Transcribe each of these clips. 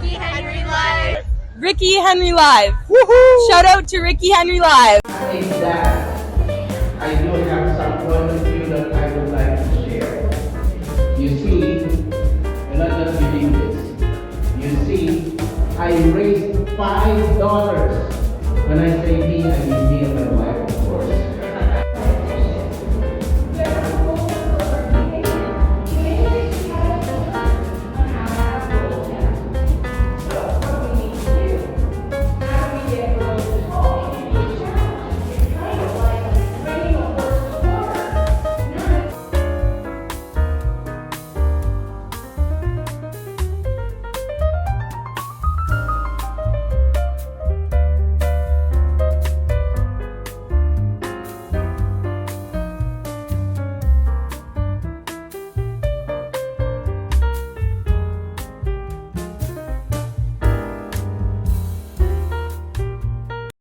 Ricky Henry Live. Ricky Henry Live. Woohoo! Shout out to Ricky Henry Live. Is that I do have some point of view that I would like to share. You see, and I'm not giving this. You see, I raised $5. When I say me, I mean me and my wife, of course.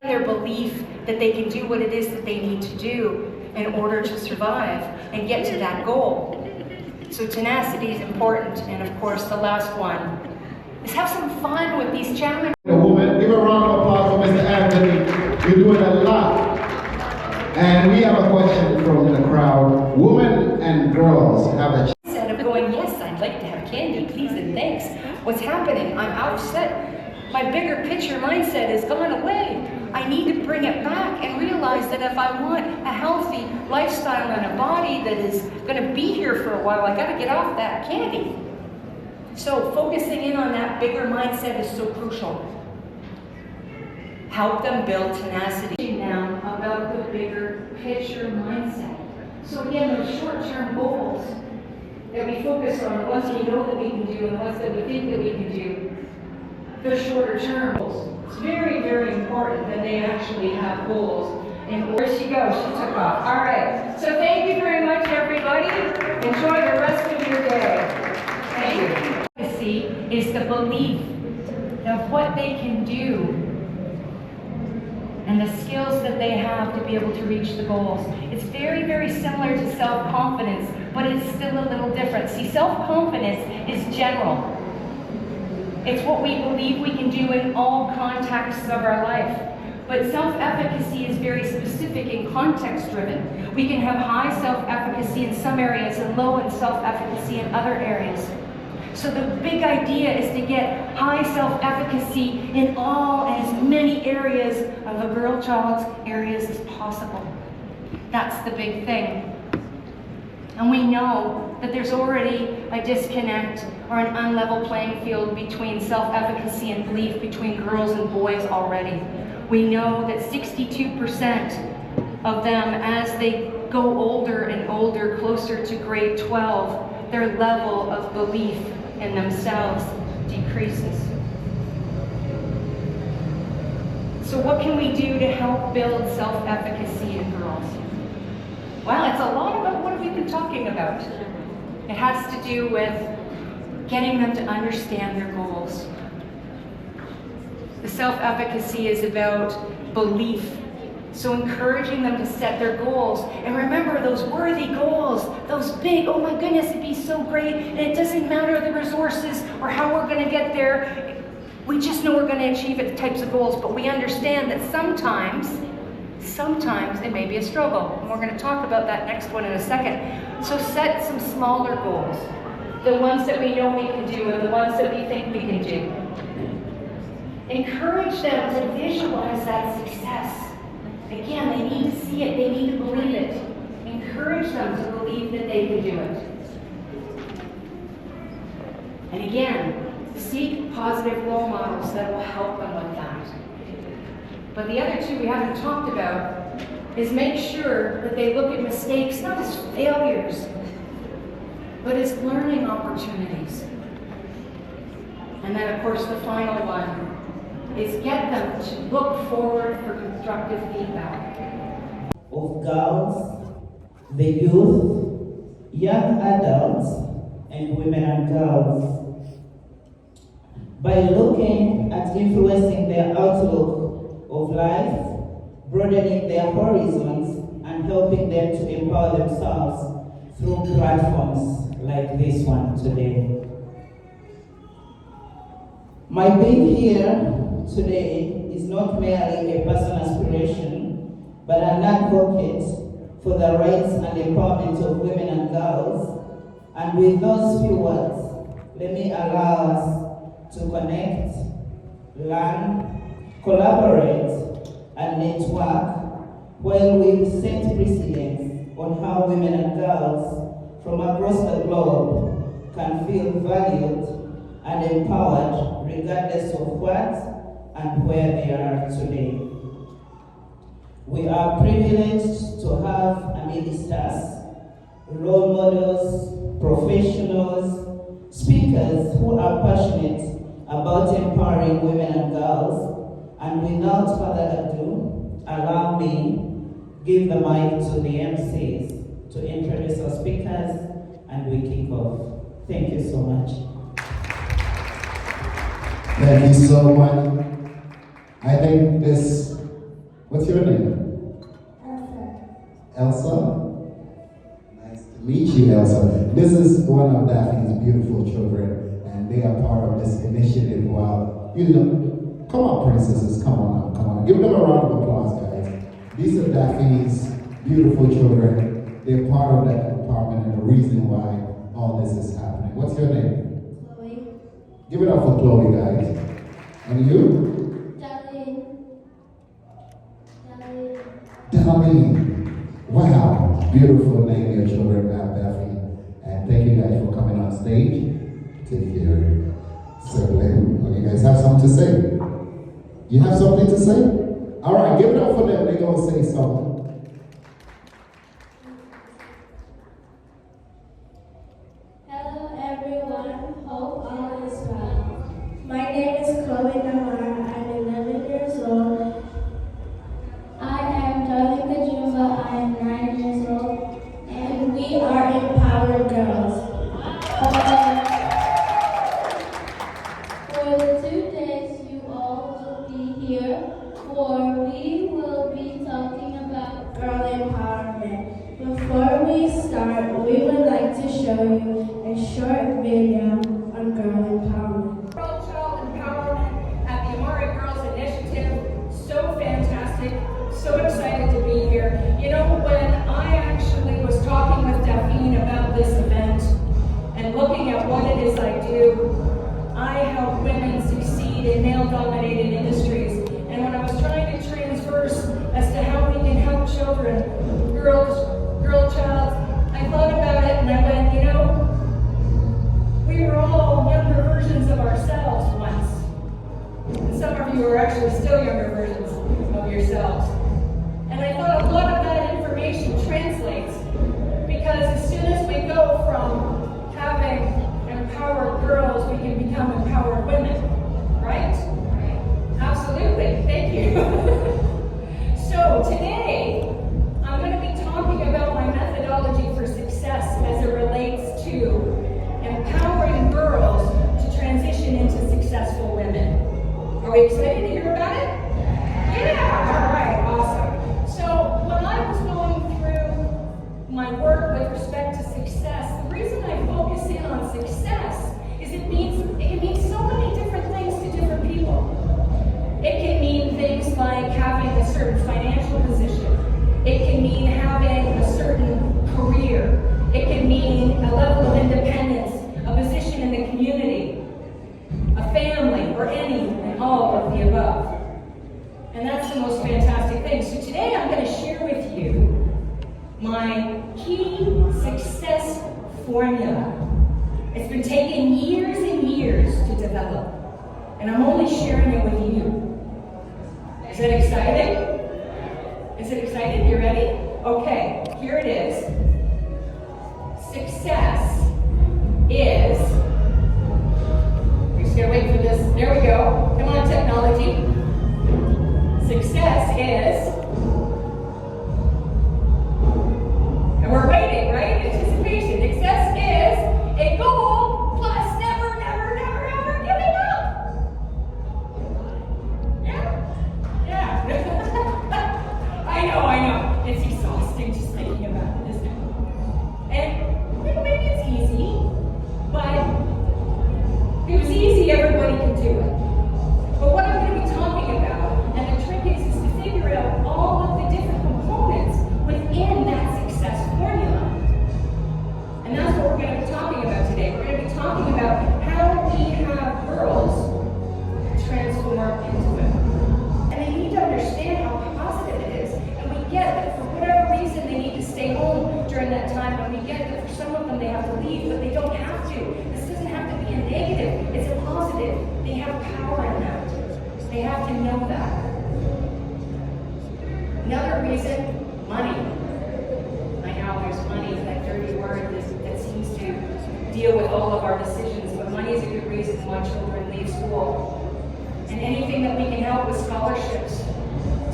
Their belief that they can do what it is that they need to do in order to survive and get to that goal. So tenacity is important, and of course the last one is have some fun with these challenges. The woman, give a round of applause for Mr. Anthony. You're doing a lot. And we have a question from the crowd. Women and girls have a Instead of going, yes, I'd like to have candy, please and thanks. What's happening? I'm upset. My bigger picture mindset has gone away. I need to bring it back and realize that if I want a healthy lifestyle and a body that is going to be here for a while, I got to get off that candy. So focusing in on that bigger mindset is so crucial. Help them build tenacity now about the bigger picture mindset. So again, those short-term goals that we focus on, the ones we know that we can do and the ones that we think that we can do, they're shorter term goals. It's very, very important that they actually have goals. And where she goes, she took off. All right. So thank you very much, everybody. Enjoy the rest of your day. Thank you. Legacy is the belief of what they can do and the skills that they have to be able to reach the goals. It's very, very similar to self-confidence, but it's still a little different. See, self-confidence is general. It's what we believe we can do in all contexts of our life. But self-efficacy is very specific and context-driven. We can have high self-efficacy in some areas and low in self-efficacy in other areas. So the big idea is to get high self-efficacy in all and as many areas of a girl child's areas as possible. That's the big thing. And we know that there's already a disconnect or an unlevel playing field between self-efficacy and belief between girls and boys already. We know that 62% of them, as they go older and older, closer to grade 12, their level of belief in themselves decreases. So what can we do to help build self-efficacy in girls? Well, it's a lot about what have we been talking about. It has to do with getting them to understand their goals. The self-efficacy is about belief. So encouraging them to set their goals. And remember those worthy goals, those big, oh my goodness, it'd be so great. And it doesn't matter the resources or how we're going to get there. We just know we're going to achieve it, types of goals. But we understand that sometimes it may be a struggle. And we're going to talk about that next one in a second. So set some smaller goals. The ones that we know we can do and the ones that we think we can do. Encourage them to visualize that success. Again, they need to see it, they need to believe it. Encourage them to believe that they can do it. And again, seek positive role models that will help them with that. But the other two we haven't talked about is make sure that they look at mistakes not as failures, but as learning opportunities. And then of course the final one is get them to look forward for constructive feedback. Of girls, the youth, young adults, and women and girls. By looking at influencing their outlook of life, broadening their horizons, and helping them to empower themselves through platforms like this one today. My being here today is not merely a personal aspiration, but an advocate for the rights and empowerment of women and girls. And with those few words, let me allow us to connect, learn, collaborate, and network while we set precedents on how women and girls from across the globe can feel valued and empowered regardless of what and where they are today. We are privileged to have amidst us role models, professionals, speakers who are passionate about empowering women and girls. And without further ado, allow me give the mic to the MCs to introduce our speakers and we kick off. Thank you so much. Thank you so much. I think this, what's your name? Elsa. Nice to meet you, Elsa. This is one of Daphne's beautiful children, and they are part of this initiative. Wow, you know, come on, princesses, come on up, come on. Give them a round of applause, guys. These are Daphne's beautiful children. They're part of that empowerment and the reason why all this is happening. What's your name? Give it up for Chloe, guys. And you? Darlene. Wow. Beautiful name your children have, Daphne. And thank you guys for coming on stage. Take care. Sibling. Oh, you guys have something to say? You have something to say? All right, give it up for them. They're going to say something. Hello everyone, hope all is well. My name is Chloe Namar, I'm 11 years old. I am Darlene Kajumba, I am 9 years old, and we are Empowered Girls. For the 2 days you all will be here, for we will be talking about girl empowerment. Before we start, we would like to show you a short video on girl empowerment. Girl Child Empowerment at the Amari Girls Initiative. So fantastic, so excited to be here. You know, when I actually was talking with Daphne about this event and looking at what it is I do, I help women succeed in male-dominated industries. And when I was trying to transverse as to how we can help children, girl child, I thought about it and I went, you know, we were all younger versions of ourselves once. And some of you are actually still younger versions of yourselves. And I thought a lot of that information translates because as soon as we go from having empowered girls, we can become empowered women, right? Absolutely, thank you. So today, I'm going to be talking about my methodology for success as it relates to empowering girls to transition into successful women. Are we excited to hear about it? Yeah, all right, awesome. So when I was going through my work with respect to success, the reason I focus in on success is it can mean so many different things to different people. It can mean things like having a certain financial position. It can mean having a certain career. It can mean a level of independence, a position in the community, a family, or any and all of the above. And that's the most fantastic thing. So today I'm going to share with you my key success formula. It's been taking years and years to develop, and I'm only sharing it with you. Is it exciting? Is it exciting? You ready? Okay, here it is. Success is, we just gotta wait for this. There we go. Come on, technology. Success is, and we're waiting, right? Anticipation. Success is a goal plus never, never, never, ever giving up. Yeah? Yeah. I know. It's exhausting just thinking about it, isn't it? And maybe it's easy, but if it was easy, everybody could do it. They have power in that. They have to know that. Another reason, money. I know there's money, that dirty word that seems to deal with all of our decisions, but money is a good reason why children leave school. And anything that we can help with scholarships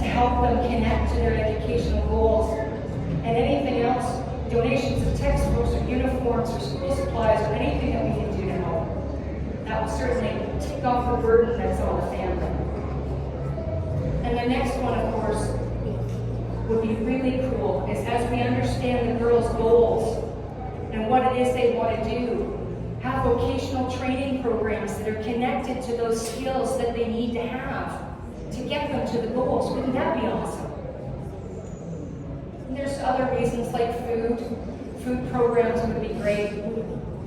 to help them connect to their educational goals, and anything else, donations of textbooks or uniforms or school supplies or anything that we can do to help. That will certainly take off the burden that's on the family. And the next one, of course, would be really cool is as we understand the girls' goals and what it is they want to do, have vocational training programs that are connected to those skills that they need to have to get them to the goals. Wouldn't that be awesome? And there's other reasons like food. Food programs would be great.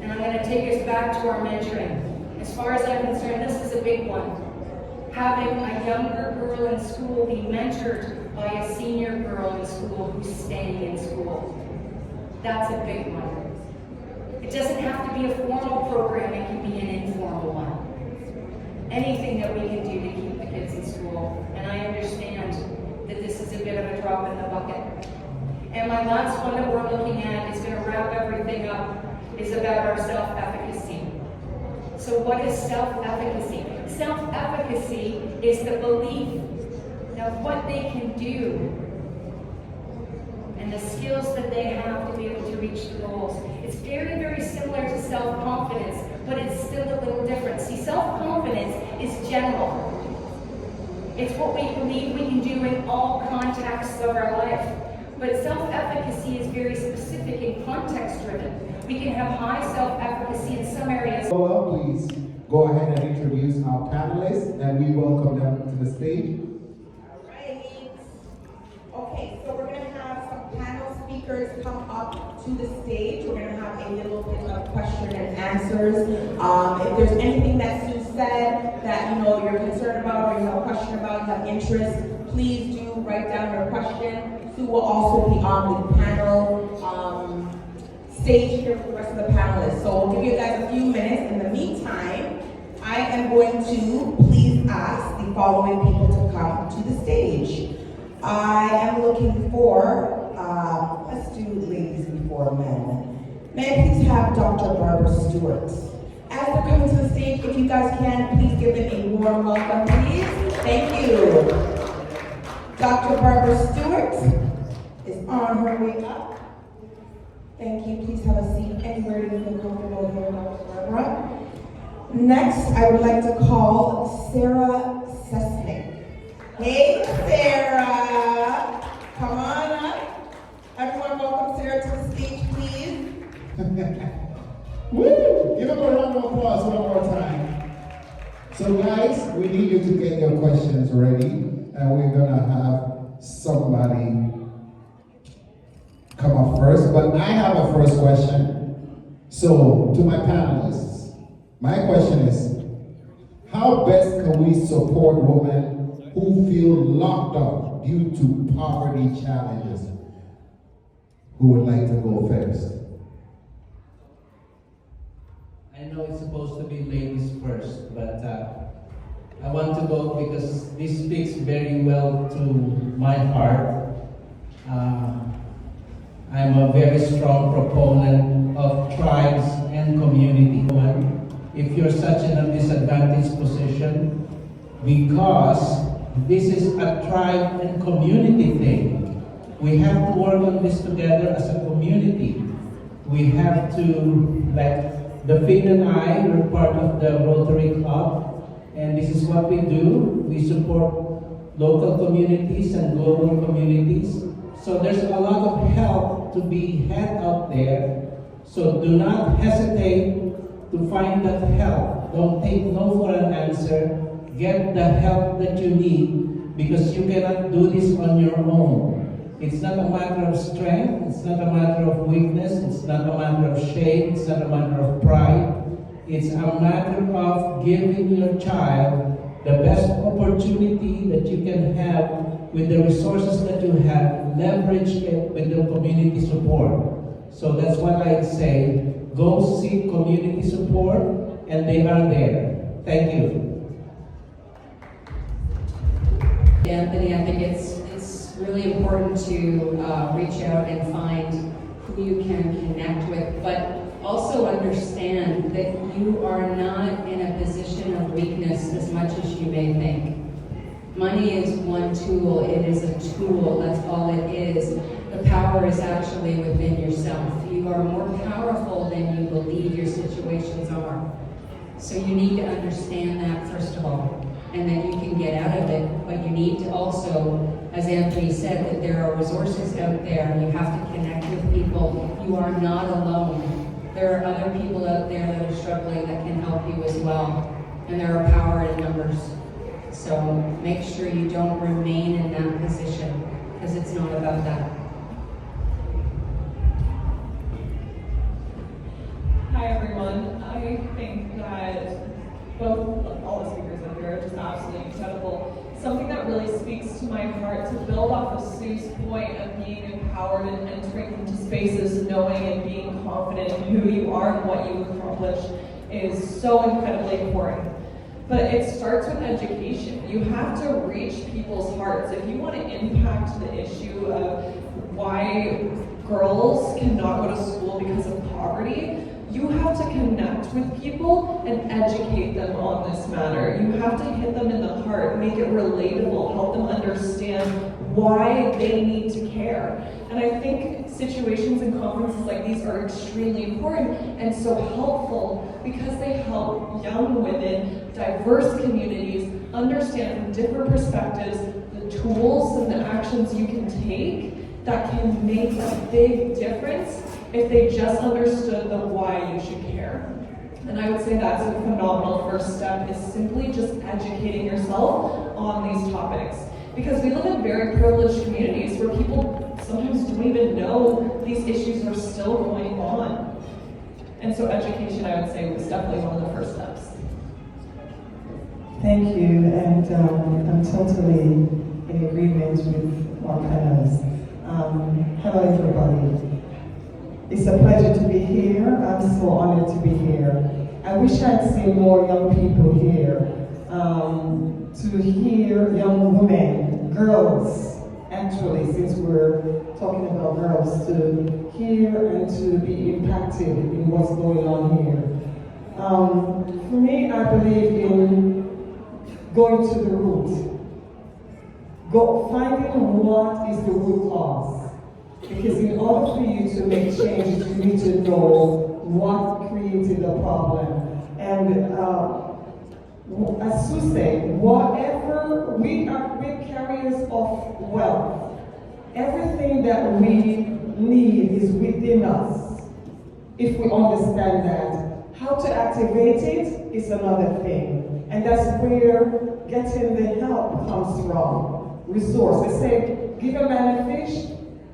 And I'm going to take us back to our mentoring. As far as I'm concerned, this is a big one. Having a younger girl in school be mentored by a senior girl in school who's staying in school. That's a big one. It doesn't have to be a formal program, it can be an informal one. Anything that we can do to keep the kids in school. And I understand that this is a bit of a drop in the bucket. And my last one that we're looking at is going to wrap everything up, is about our self-efficacy. So what is self-efficacy? Self-efficacy is the belief of what they can do and the skills that they have to be able to reach the goals. It's very, very similar to self-confidence, but it's still a little different. See, self-confidence is general. It's what we believe we can do in all contexts of our life. But self-efficacy is very specific and context-driven. We can have high self-efficacy in some areas. Well, please go ahead and introduce our panelists, and we welcome them to the stage. All right. Okay, so we're going to have some panel speakers come up to the stage. We're going to have a little bit of question and answers. If there's anything that Sue said that you're concerned about, or you have a question about, you have interest, please do write down your question. Sue will also be on the panel stage here for the rest of the panelists. So we'll give you guys a few minutes. In the meantime, I am going to please ask the following people to come to the stage. I am looking for, let's do ladies before men. May I please have Dr. Barbara Stewart. As they're coming to the stage, if you guys can, please give them a warm welcome, please. Thank you. Dr. Barbara Stewart is on her way up. Thank you. Please have a seat anywhere you feel comfortable here, Dr. Barbara. Next, I would like to call Sarah Sesnick. Hey, Sarah. Come on up. Everyone welcome Sarah to the stage, please. Woo! Give them a round of applause one more time. So guys, we need you to get your questions ready, and we're gonna have somebody come up first, but I have a first question. So, to my panelists, my question is, how best can we support women who feel locked up due to poverty challenges? Who would like to go first? I know it's supposed to be ladies first, but I want to go because this speaks very well to my heart. I'm a very strong proponent of tribes and community. If you're such in a disadvantaged position, because this is a tribe and community thing, we have to work on this together as a community. We have to, like the Finn and I, we're part of the Rotary Club, and this is what we do. We support local communities and global communities. So there's a lot of help to be had out there. So do not hesitate to find that help. Don't take no for an answer. Get the help that you need, because you cannot do this on your own. It's not a matter of strength. It's not a matter of weakness. It's not a matter of shame. It's not a matter of pride. It's a matter of giving your child the best opportunity that you can have with the resources that you have. Leverage it with the community support. So that's what I'd say. Go seek community support, and they are there. Thank you. Anthony. I think it's really important to reach out and find who you can connect with, but also understand that you are not in a position of weakness as much as you may think. Money is one tool. It is a tool. That's all it is. The power is actually within yourself. You are more powerful than you believe your situations are. So you need to understand that first of all, and then you can get out of it. But you need to also, as Anthony said, that there are resources out there. You have to connect with people. You are not alone. There are other people out there that are struggling that can help you as well. And there are power in numbers. So make sure you don't remain in that position, because it's not about that. Hi everyone. I think that all the speakers up here are just absolutely incredible. Something that really speaks to my heart, to build off of Sue's point of being empowered and entering into spaces knowing and being confident in who you are and what you accomplish, is so incredibly important. But it starts with education. You have to reach people's hearts. If you want to impact the issue of why girls cannot go to school because of poverty, you have to connect with people and educate them on this matter. You have to hit them in the heart, make it relatable, help them understand why they need to care. And I think situations and conferences like these are extremely important and so helpful, because they help young women, diverse communities, understand from different perspectives the tools and the actions you can take that can make a big difference if they just understood the why you should care. And I would say that's a phenomenal first step, is simply just educating yourself on these topics. Because we live in very privileged communities where people sometimes don't even know these issues are still going on. And so education, I would say, was definitely one of the first steps. Thank you, and I'm totally in agreement with our panelists. Hello everybody. It's a pleasure to be here. I'm so honored to be here. I wish I'd seen more young people here, to hear young women, girls, actually, since we're talking about girls, to hear and to be impacted in what's going on here. For me, I believe in going to the root. Finding what is the root cause. Because in order for you to make changes, you need to know what created the problem. And as Sue said, whatever we carriers of wealth. Everything that we need is within us. If we understand that, how to activate it is another thing. And that's where getting the help comes from. Resource. They say, give a man a fish,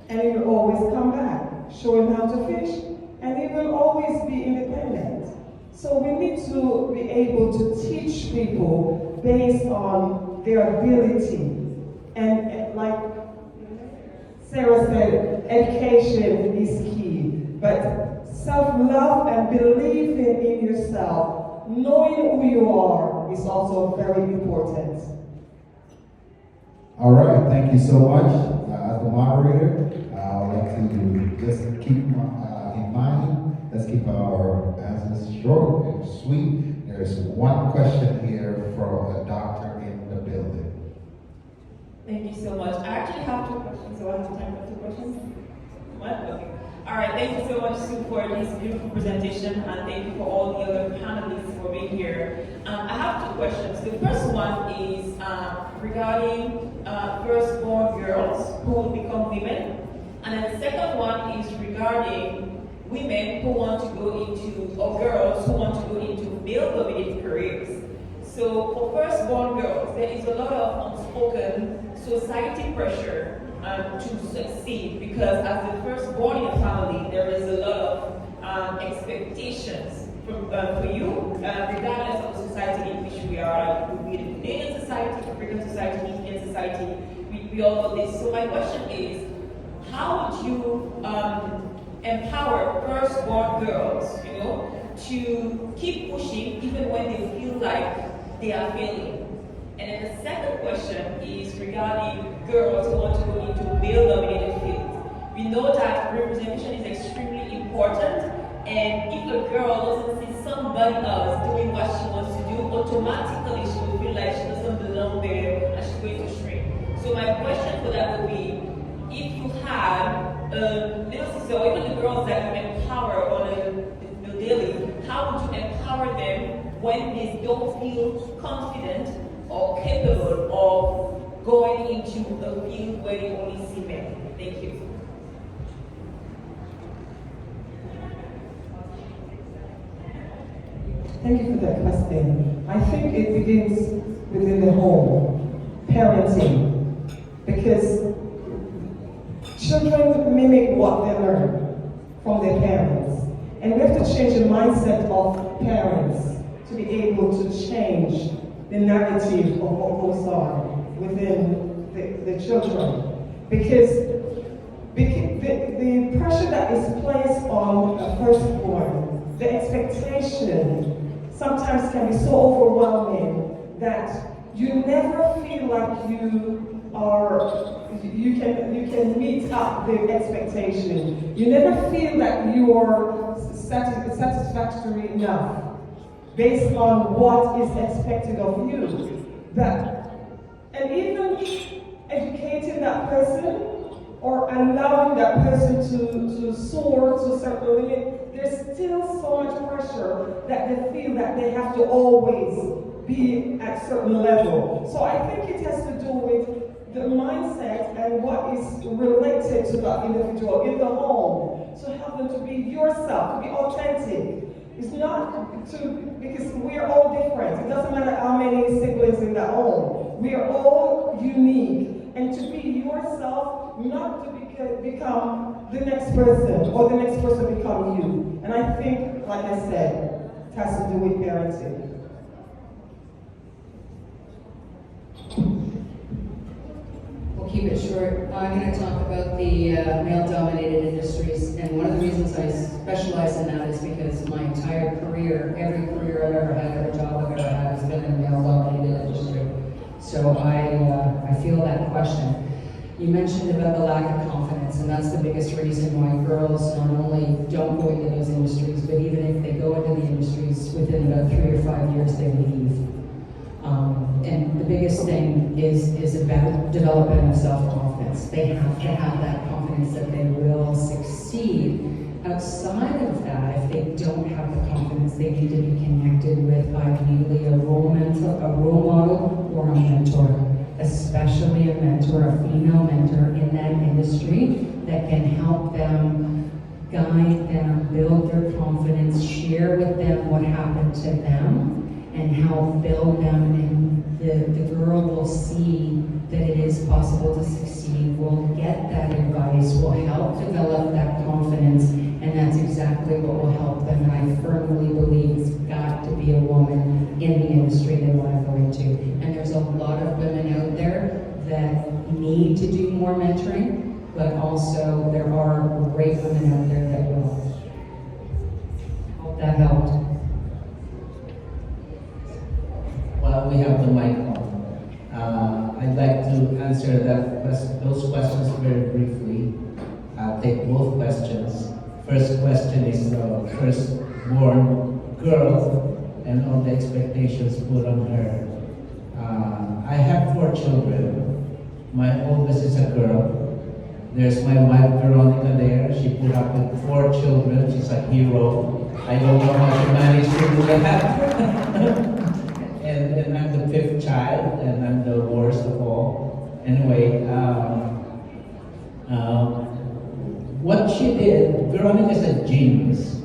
and he will always come back. Show him how to fish, and he will always be independent. So we need to be able to teach people based on their ability. And like Sarah said, education is key. But self-love and believing in yourself, knowing who you are, is also very important. All right, thank you so much. As the moderator, I would like to just keep in mind, let's keep our answers short and sweet. There's one question here from a doctor in the building. Thank you so much. I actually have 2 questions, so I have time for 2 questions. What? Okay. All right, thank you so much, Sue, for this beautiful presentation, and thank you for all the other panelists for being here. I have 2 questions. The first one is regarding firstborn girls who will become women, and then the second one is regarding women who want to go into, or girls who want to go into male-dominated careers. So for firstborn girls, there is a lot of unspoken society pressure to succeed, because as the firstborn in a family, there is a lot of expectations for you, regardless of the society in which we are. Like, we live in Canadian society, African society, Indian society, we all know this. So my question is, how would you empower firstborn girls, to keep pushing even when they feel like they are failing? And then the second question is regarding girls who want to go into male-dominated fields. We know that representation is extremely important, and if a girl doesn't see somebody else doing what she wants to do, automatically she will feel like she doesn't belong there and she's going to shrink. So my question for that would be, if you had a little sister, or even the girls that you empower on a daily, how would you empower them when they don't feel confident or capable of going into a field where they only see men? Thank you. Thank you for that question. I think it begins within the home, parenting, because children mimic what they learn from their parents. And we have to change the mindset of parents to be able to change the narrative of what goes on within the children. Because the pressure that is placed on a firstborn, the expectation, sometimes can be so overwhelming that you never feel like you can meet up the expectation. You never feel that you are satisfactory enough based on what is expected of you. And even educating that person or allowing that person to soar to a certain limit, there's still so much pressure that they feel that they have to always be at a certain level. So I think it has to do with the mindset and what is related to that individual in the home. So help them to be yourself, to be authentic. It's not because we are all different. It doesn't matter how many siblings in the home. We are all unique. And to be yourself, not to become the next person, or the next person become you. And I think, like I said, it has to do with parenting. We'll keep it short. I'm going to talk about the male-dominated industries, and one of the reasons I specialize in that is because my entire career, every career I've ever had, every job I've ever had, has been in a male-dominated industry. So I feel that question. You mentioned about the lack of confidence, and that's the biggest reason why girls not only don't go into those industries, but even if they go into the industries, within about 3 or 5 years, they leave. And the biggest thing is about development of self-confidence. They have to have that confidence that they will succeed. Outside of that, if they don't have the confidence, they need to be connected with ideally a role model, or a mentor, especially a mentor, a female mentor in that industry that can help them, guide them, build their confidence, share with them what happened to them, and help build them. And the girl will see that it is possible to succeed, will get that advice, will help develop that confidence, and that's exactly what will help them. And I firmly believe it's got to be a woman in the industry they want to go into. And there's a lot of women out there that need to do more mentoring, but also there are great women out there that will. Hope that helped. Well, we have the mic on. I'd like to answer those questions very briefly. I'll take both questions. First question is firstborn girl and all the expectations put on her. I have 4 children. My oldest is a girl. There's my wife Veronica there. She put up with 4 children. She's a hero. I don't know how she managed to do that. And I'm the 5th child, and I'm the worst of all. Anyway, what she did, Veronica's a genius.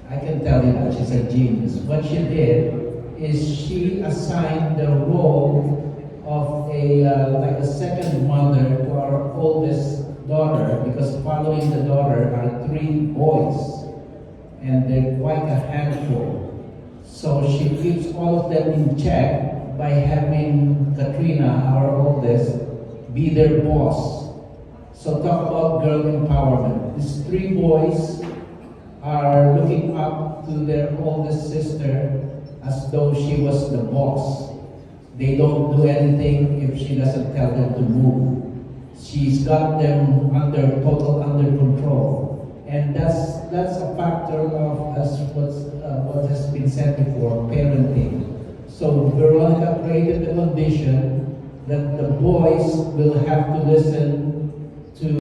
I can tell you that, she's a genius. What she did is she assigned the role of like a second mother to our oldest daughter, because following the daughter are 3 boys, and they're quite a handful. So she keeps all of them in check by having Katrina, our oldest, be their boss. So talk about girl empowerment. These 3 boys are looking up to their oldest sister as though she was the boss. They don't do anything if she doesn't tell them to move. She's got them under control, and that's a factor of what has been said before, parenting. So Veronica created the condition that the boys will have to listen to